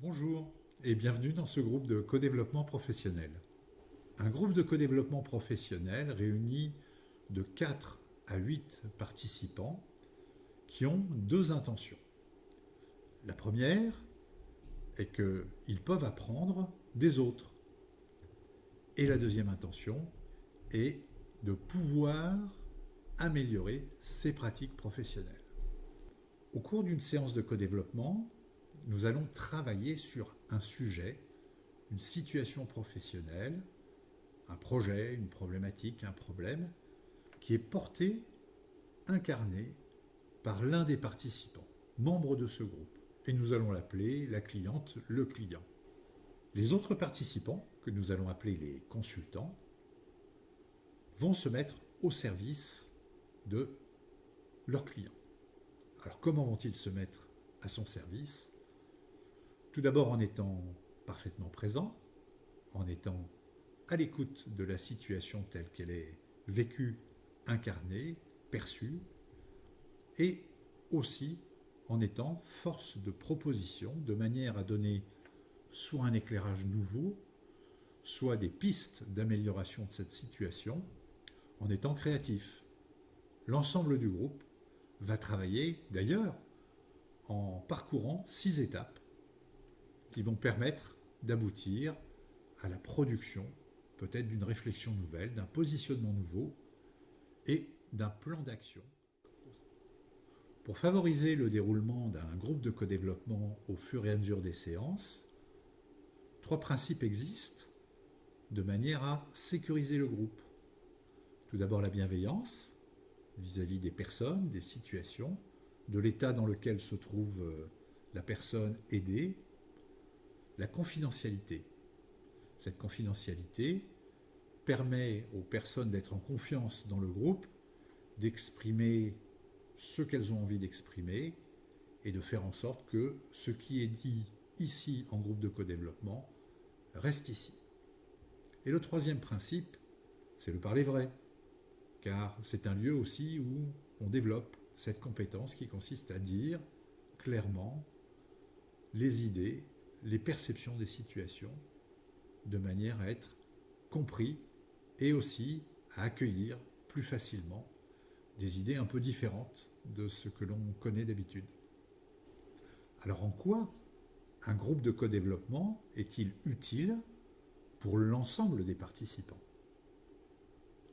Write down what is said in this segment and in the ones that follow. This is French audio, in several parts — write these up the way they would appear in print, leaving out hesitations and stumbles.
Bonjour et bienvenue dans ce groupe de co-développement professionnel. Un groupe de co-développement professionnel réunit de 4 à 8 participants qui ont deux intentions. La première est qu'ils peuvent apprendre des autres. Et la deuxième intention est de pouvoir améliorer ses pratiques professionnelles. Au cours d'une séance de co-développement, nous allons travailler sur un sujet, une situation professionnelle, un projet, une problématique, un problème, qui est porté, incarné par l'un des participants, membre de ce groupe. Et nous allons l'appeler la cliente, le client. Les autres participants, que nous allons appeler les consultants, vont se mettre au service de leur client. Alors comment vont-ils se mettre à son service ? Tout d'abord en étant parfaitement présents, en étant à l'écoute de la situation telle qu'elle est vécue, incarnée, perçue, et aussi en étant force de proposition, de manière à donner soit un éclairage nouveau, soit des pistes d'amélioration de cette situation, en étant créatif. L'ensemble du groupe va travailler d'ailleurs en parcourant 6 étapes qui vont permettre d'aboutir à la production peut-être d'une réflexion nouvelle, d'un positionnement nouveau et d'un plan d'action. Pour favoriser le déroulement d'un groupe de co-développement au fur et à mesure des séances, 3 principes existent de manière à sécuriser le groupe. Tout d'abord la bienveillance vis-à-vis des personnes, des situations, de l'état dans lequel se trouve la personne aidée, la confidentialité. Cette confidentialité permet aux personnes d'être en confiance dans le groupe, d'exprimer ce qu'elles ont envie d'exprimer et de faire en sorte que ce qui est dit ici en groupe de co-développement reste ici. Et le troisième principe, c'est le parler vrai, car c'est un lieu aussi où on développe cette compétence qui consiste à dire clairement les idées, les perceptions des situations, de manière à être compris et aussi à accueillir plus facilement des idées un peu différentes de ce que l'on connaît d'habitude. Alors en quoi un groupe de co-développement est-il utile pour l'ensemble des participants ?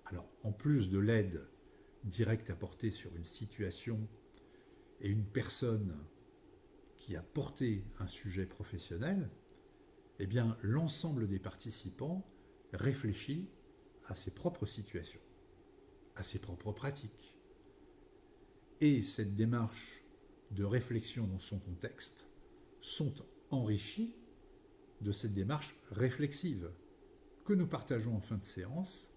Alors en plus de l'aide directe apportée sur une situation et une personne qui a porté un sujet professionnel, eh bien l'ensemble des participants réfléchit à ses propres situations, à ses propres pratiques. Et cette démarche de réflexion dans son contexte sont enrichies de cette démarche réflexive que nous partageons en fin de séance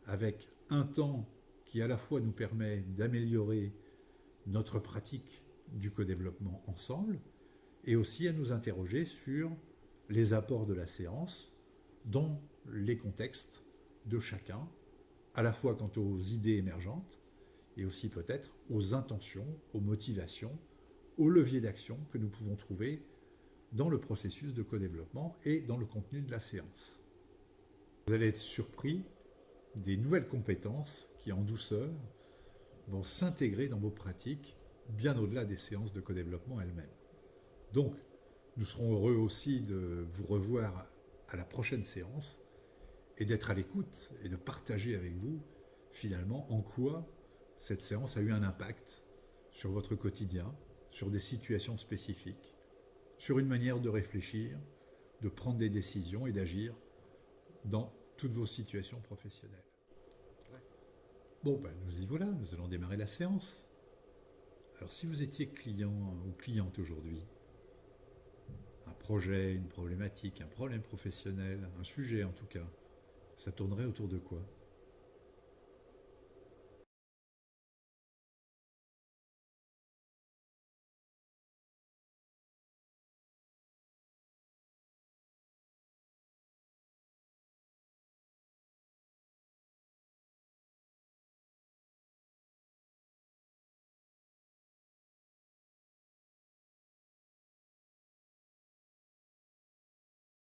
avec un temps qui à la fois nous permet d'améliorer notre pratique du co-développement ensemble et aussi à nous interroger sur les apports de la séance dans les contextes de chacun, à la fois quant aux idées émergentes et aussi peut-être aux intentions, aux motivations, aux leviers d'action que nous pouvons trouver dans le processus de co-développement et dans le contenu de la séance. Vous allez être surpris des nouvelles compétences qui, en douceur, vont s'intégrer dans vos pratiques bien au-delà des séances de co-développement elles-mêmes. Donc, nous serons heureux aussi de vous revoir à la prochaine séance et d'être à l'écoute et de partager avec vous finalement en quoi cette séance a eu un impact sur votre quotidien, sur des situations spécifiques, sur une manière de réfléchir, de prendre des décisions et d'agir dans toutes vos situations professionnelles. Bon, ben, nous y voilà, nous allons démarrer la séance. Alors si vous étiez client ou cliente aujourd'hui, un projet, une problématique, un problème professionnel, un sujet en tout cas, ça tournerait autour de quoi ?